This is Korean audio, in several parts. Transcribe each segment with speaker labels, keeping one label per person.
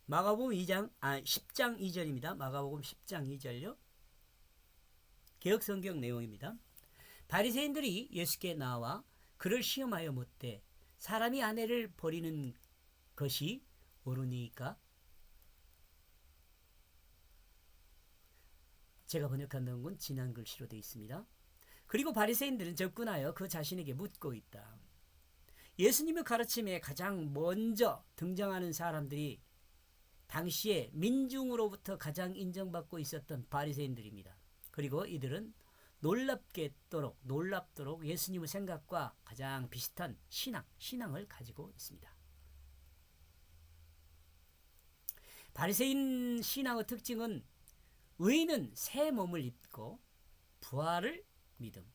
Speaker 1: 마가복음 10장 2절입니다. 마가복음 10장 2절요. 개역성경 내용입니다. 바리새인들이 예수께 나와 그를 시험하여 묻되 사람이 아내를 버리는 것이 옳으니까? 제가 번역한 건 지난 글씨로 되어 있습니다. 그리고 바리새인들은 접근하여 그 자신에게 묻고 있다. 예수님의 가르침에 가장 먼저 등장하는 사람들이 당시에 민중으로부터 가장 인정받고 있었던 바리새인들입니다. 그리고 이들은 놀랍도록 예수님의 생각과 가장 비슷한 신앙을 가지고 있습니다. 바리새인 신앙의 특징은 의인은 새 몸을 입고 부활을 믿음.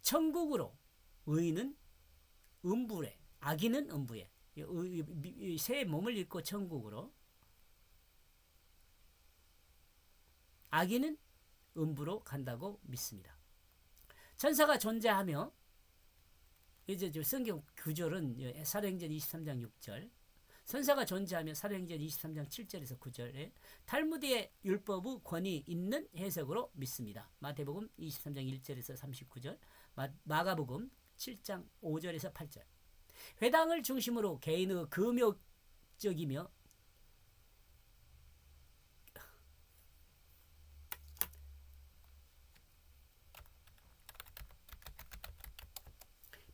Speaker 1: 천국으로 의인은 음부에, 악인은 음부에. 새 몸을 입고 천국으로, 악인은 음부로 간다고 믿습니다. 천사가 존재하며, 이제 성경 구절은 사도행전 23장 6절, 천사가 존재하며 사도행전 23장 7절에서 9절에 탈무드의 율법의 권위 있는 해석으로 믿습니다. 마태복음 23장 1절에서 39절, 마가복음 7장 5절에서 8절. 회당을 중심으로 개인의 금욕적이며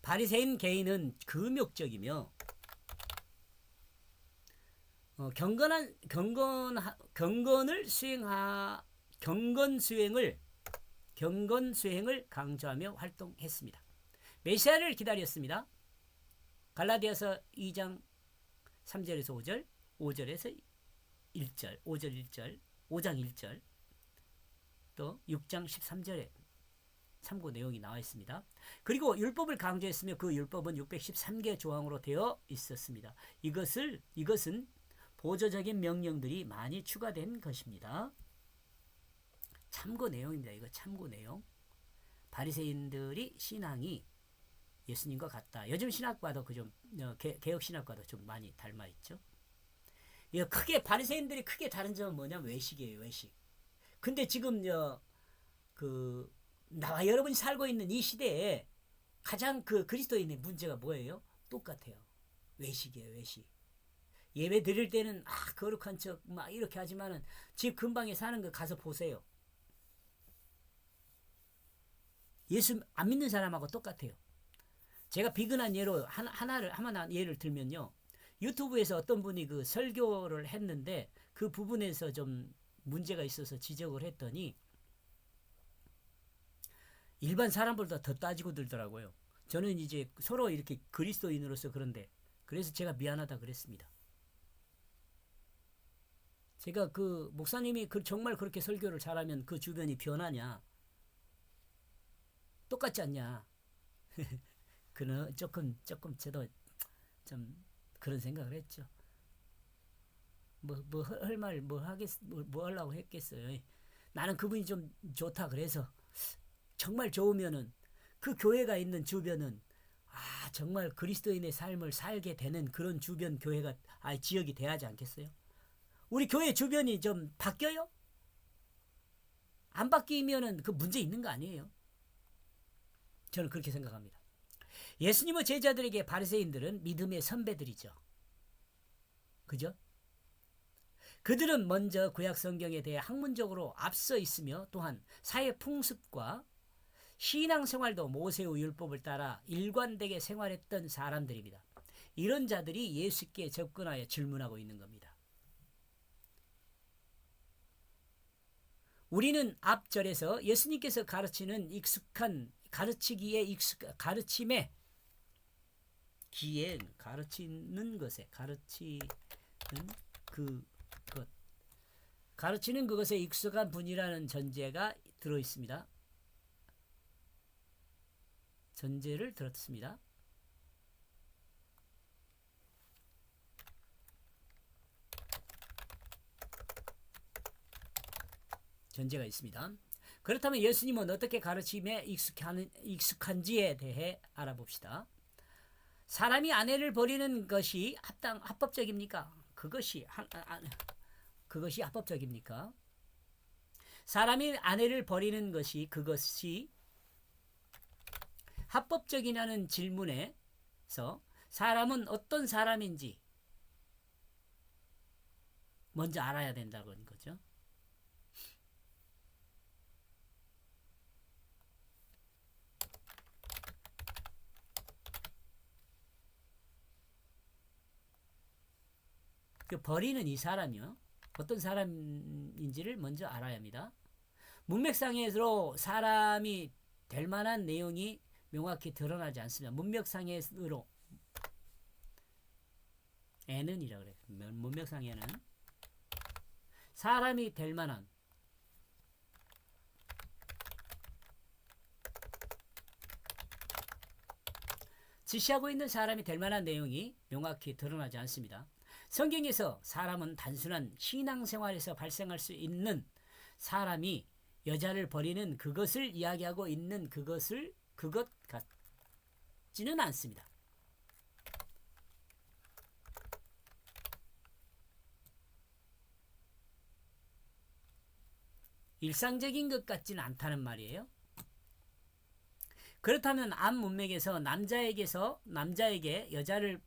Speaker 1: 바리새인 개인은 금욕적이며 경건 수행을 강조하며 활동했습니다. 메시아를 기다렸습니다. 갈라디아서 2장 3절에서 5절, 5절에서 1절, 5절 1절, 5장 1절, 또 6장 13절에 참고 내용이 나와 있습니다. 그리고 율법을 강조했으며 그 율법은 613개 조항으로 되어 있었습니다. 이것은 보조적인 명령들이 많이 추가된 것입니다. 참고 내용입니다. 이거 참고 내용. 바리새인들이 신앙이 예수님과 같다. 요즘 신학과도 개혁 신학과도 좀 많이 닮아 있죠. 크게 바리새인들이 크게 다른 점은 뭐냐면 외식이에요. 외식. 근데 지금 나와 여러분이 살고 있는 이 시대에 가장 그리스도인의 문제가 뭐예요? 똑같아요. 외식이에요. 외식. 예배 드릴 때는 거룩한 척 막 이렇게 하지만은 집 근방에 사는 거 가서 보세요. 예수 안 믿는 사람하고 똑같아요. 제가 비근한 예로 하나 예를 들면요. 유튜브에서 어떤 분이 그 설교를 했는데 그 부분에서 좀 문제가 있어서 지적을 했더니 일반 사람보다 더 따지고 들더라고요. 저는 이제 서로 이렇게 그리스도인으로서 그런데 그래서 제가 미안하다 그랬습니다. 제가 그 목사님이 정말 그렇게 설교를 잘하면 그 주변이 변하냐? 똑같지 않냐? 그는 조금 저도 좀 그런 생각을 했죠. 뭐 하려고 했겠어요. 나는 그분이 좀 좋다 그래서 정말 좋으면은 그 교회가 있는 주변은 정말 그리스도인의 삶을 살게 되는 그런 주변 교회가 지역이 돼야 하지 않겠어요? 우리 교회 주변이 좀 바뀌어요? 안 바뀌면은 그 문제 있는 거 아니에요? 저는 그렇게 생각합니다. 예수님의 제자들에게 바리새인들은 믿음의 선배들이죠. 그죠? 그들은 먼저 구약 성경에 대해 학문적으로 앞서 있으며 또한 사회 풍습과 신앙생활도 모세의 율법을 따라 일관되게 생활했던 사람들입니다. 이런 자들이 예수께 접근하여 질문하고 있는 겁니다. 우리는 앞절에서 예수님께서 가르치는 가르침에 가르치는 그것에 익숙한 분이라는 전제가 들어 있습니다. 전제를 들었습니다. 전제가 있습니다. 그렇다면 예수님은 어떻게 가르침에 익숙한지에 대해 알아봅시다. 사람이 아내를 버리는 것이 합법적입니까? 그것이 합법적입니까? 사람이 아내를 버리는 것이 그것이 합법적이냐는 질문에서 사람은 어떤 사람인지 먼저 알아야 된다는 거죠. 그 버리는 이 사람이요. 어떤 사람인지를 먼저 알아야 합니다. 문맥상으로 사람이 될 만한 내용이 명확히 드러나지 않습니다. 문맥상으로 N은이라고 그래요. 문맥상에는 사람이 될 만한 지시하고 있는 사람이 될 만한 내용이 명확히 드러나지 않습니다. 성경에서 사람은 단순한 신앙생활에서 발생할 수 있는 사람이 여자를 버리는 그것을 이야기하고 있는 그것 같지는 않습니다. 일상적인 것 같지는 않다는 말이에요. 그렇다면 앞 문맥에서 남자에게 여자를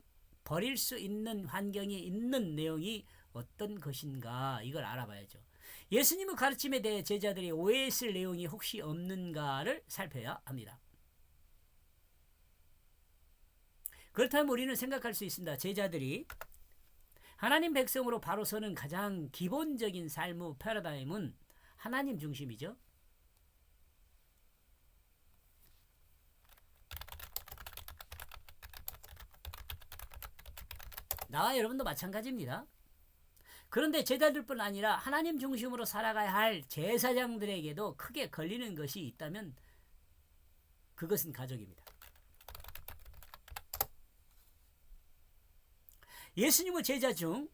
Speaker 1: 버릴 수 있는 환경이 있는 내용이 어떤 것인가 이걸 알아봐야죠. 예수님의 가르침에 대해 제자들이 오해했을 내용이 혹시 없는가를 살펴야 합니다. 그렇다면 우리는 생각할 수 있습니다. 제자들이 하나님 백성으로 바로 서는 가장 기본적인 삶의 패러다임은 하나님 중심이죠. 나와 여러분도 마찬가지입니다. 그런데 제자들뿐 아니라 하나님 중심으로 살아가야 할 제사장들에게도 크게 걸리는 것이 있다면 그것은 가족입니다. 예수님의 제자 중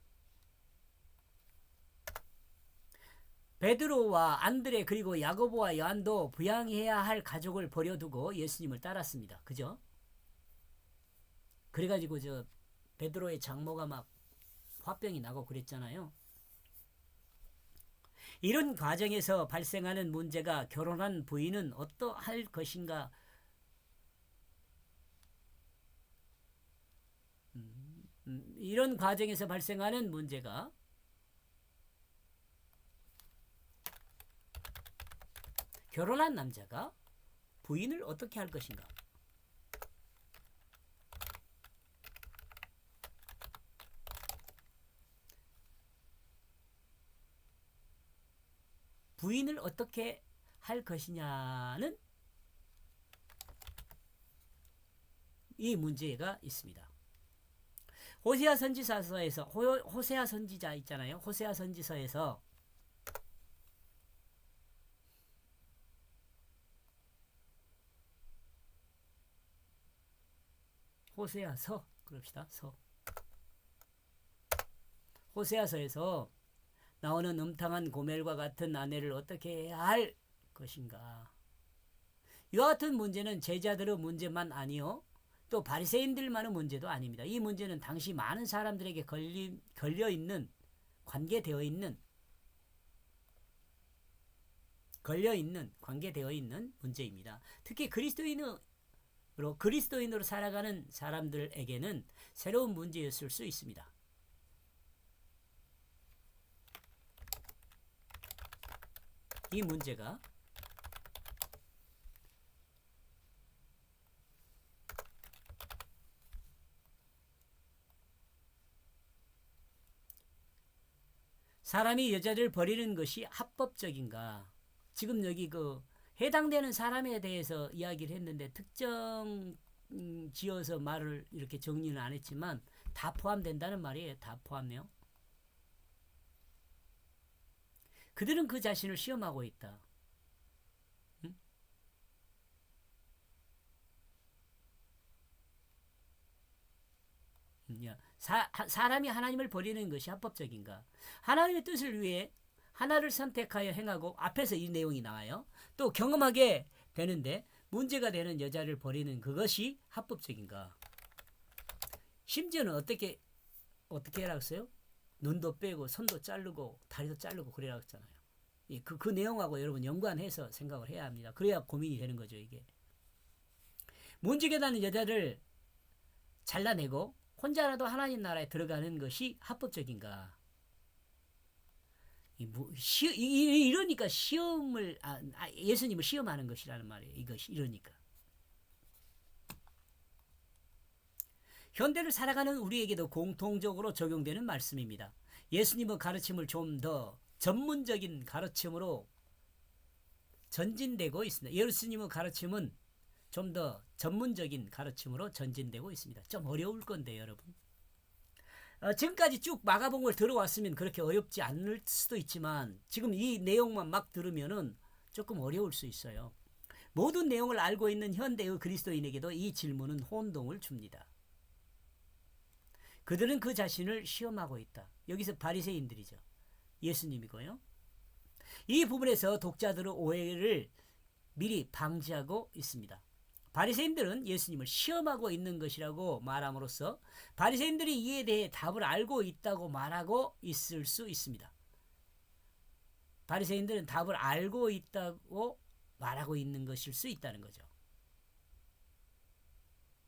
Speaker 1: 베드로와 안드레 그리고 야고보와 요한도 부양해야 할 가족을 버려두고 예수님을 따랐습니다. 그죠? 그래가지고 베드로의 장모가 막 화병이 나고 그랬잖아요. 이런 과정에서 발생하는 문제가 결혼한 부인은 어떠할 것인가? 이런 과정에서 발생하는 문제가 결혼한 남자가 부인을 어떻게 할 것인가? 부인을 어떻게 할 것이냐는 이 문제가 있습니다. 호세아 선지서에서 호세아 선지자 있잖아요. 호세아 선지서에서 호세아서 그럽시다. 호세아서에서 나오는 음탕한 고멜과 같은 아내를 어떻게 해야 할 것인가. 이와 같은 문제는 제자들의 문제만 아니요. 또 바리새인들만의 문제도 아닙니다. 이 문제는 당시 많은 사람들에게 걸려있는 관계되어 있는 문제입니다. 특히 그리스도인으로 살아가는 사람들에게는 새로운 문제였을 수 있습니다. 이 문제가 사람이 여자를 버리는 것이 합법적인가? 지금 여기 해당되는 사람에 대해서 이야기를 했는데 특정 지어서 말을 이렇게 정리는 안 했지만 다 포함된다는 말이에요. 다 포함해요. 그들은 그 자신을 시험하고 있다. 응? 사람이 하나님을 버리는 것이 합법적인가? 하나님의 뜻을 위해 하나를 선택하여 행하고 앞에서 이 내용이 나와요. 또 경험하게 되는데 문제가 되는 여자를 버리는 그것이 합법적인가? 심지어는 어떻게 하라고 했어요? 눈도 빼고 손도 자르고 다리도 자르고 그래라 했잖아요. 그 내용하고 여러분 연관해서 생각을 해야 합니다. 그래야 고민이 되는 거죠, 이게. 문지기다는 여자를 잘라내고 혼자라도 하나님 나라에 들어가는 것이 합법적인가? 이러니까 시험을 예수님을 시험하는 것이라는 말이에요. 이것이 이러니까. 현대를 살아가는 우리에게도 공통적으로 적용되는 말씀입니다. 예수님의 가르침을 좀 더 전문적인 가르침으로 전진되고 있습니다. 예수님의 가르침은 좀 더 전문적인 가르침으로 전진되고 있습니다. 좀 어려울 건데 여러분. 지금까지 쭉 마가복음을 들어왔으면 그렇게 어렵지 않을 수도 있지만 지금 이 내용만 막 들으면은 조금 어려울 수 있어요. 모든 내용을 알고 있는 현대의 그리스도인에게도 이 질문은 혼동을 줍니다. 그들은 그 자신을 시험하고 있다. 여기서 바리새인들이죠. 예수님이고요. 이 부분에서 독자들의 오해를 미리 방지하고 있습니다. 바리새인들은 예수님을 시험하고 있는 것이라고 말함으로써 바리새인들이 이에 대해 답을 알고 있다고 말하고 있을 수 있습니다. 바리새인들은 답을 알고 있다고 말하고 있는 것일 수 있다는 거죠.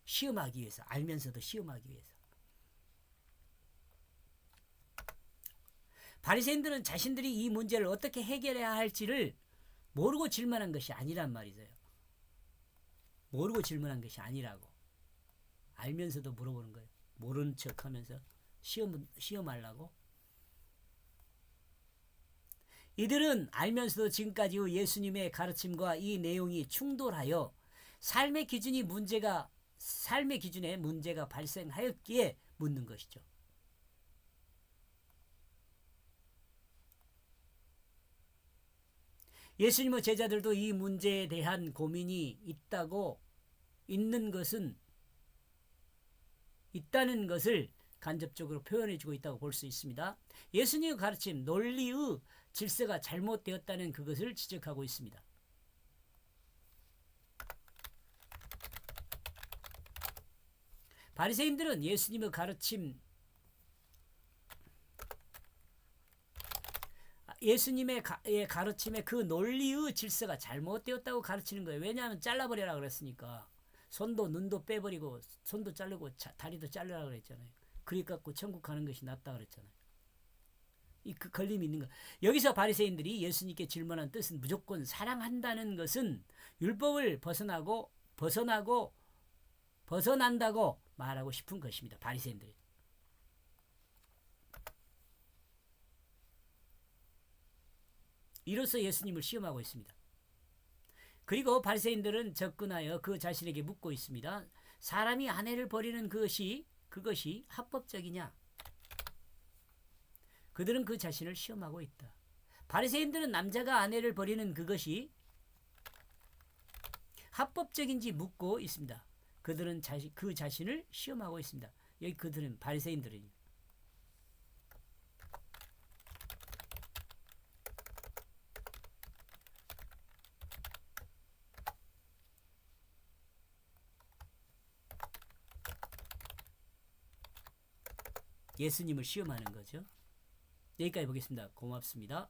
Speaker 1: 시험하기 위해서, 알면서도 시험하기 위해서. 바리새인들은 자신들이 이 문제를 어떻게 해결해야 할지를 모르고 질문한 것이 아니란 말이죠. 모르고 질문한 것이 아니라고. 알면서도 물어보는 거예요. 모르는 척하면서 시험하려고. 이들은 알면서도 지금까지의 예수님의 가르침과 이 내용이 충돌하여 삶의 기준에 문제가 발생하였기에 묻는 것이죠. 예수님의 제자들도 이 문제에 대한 고민이 있다는 것을 간접적으로 표현해주고 있다고 볼 수 있습니다. 예수님의 가르침, 논리의 질서가 잘못되었다는 그것을 지적하고 있습니다. 바리새인들은 예수님의 가르침의 가르침에 그 논리의 질서가 잘못되었다고 가르치는 거예요. 왜냐하면 잘라버려라 그랬으니까. 손도 눈도 빼버리고 손도 자르고 다리도 자르라 그랬잖아요. 그리 갖고 천국 가는 것이 낫다 그랬잖아요. 그 걸림이 있는 거. 여기서 바리새인들이 예수님께 질문한 뜻은 무조건 사랑한다는 것은 율법을 벗어난다고 말하고 싶은 것입니다. 바리새인들이. 이로써 예수님을 시험하고 있습니다. 그리고 바리새인들은 접근하여 그 자신에게 묻고 있습니다. 사람이 아내를 버리는 그것이 합법적이냐? 그들은 그 자신을 시험하고 있다. 바리새인들은 남자가 아내를 버리는 그것이 합법적인지 묻고 있습니다. 그들은 그 자신을 시험하고 있습니다. 여기 그들은 바리새인들입니다. 예수님을 시험하는 거죠. 여기까지 보겠습니다. 고맙습니다.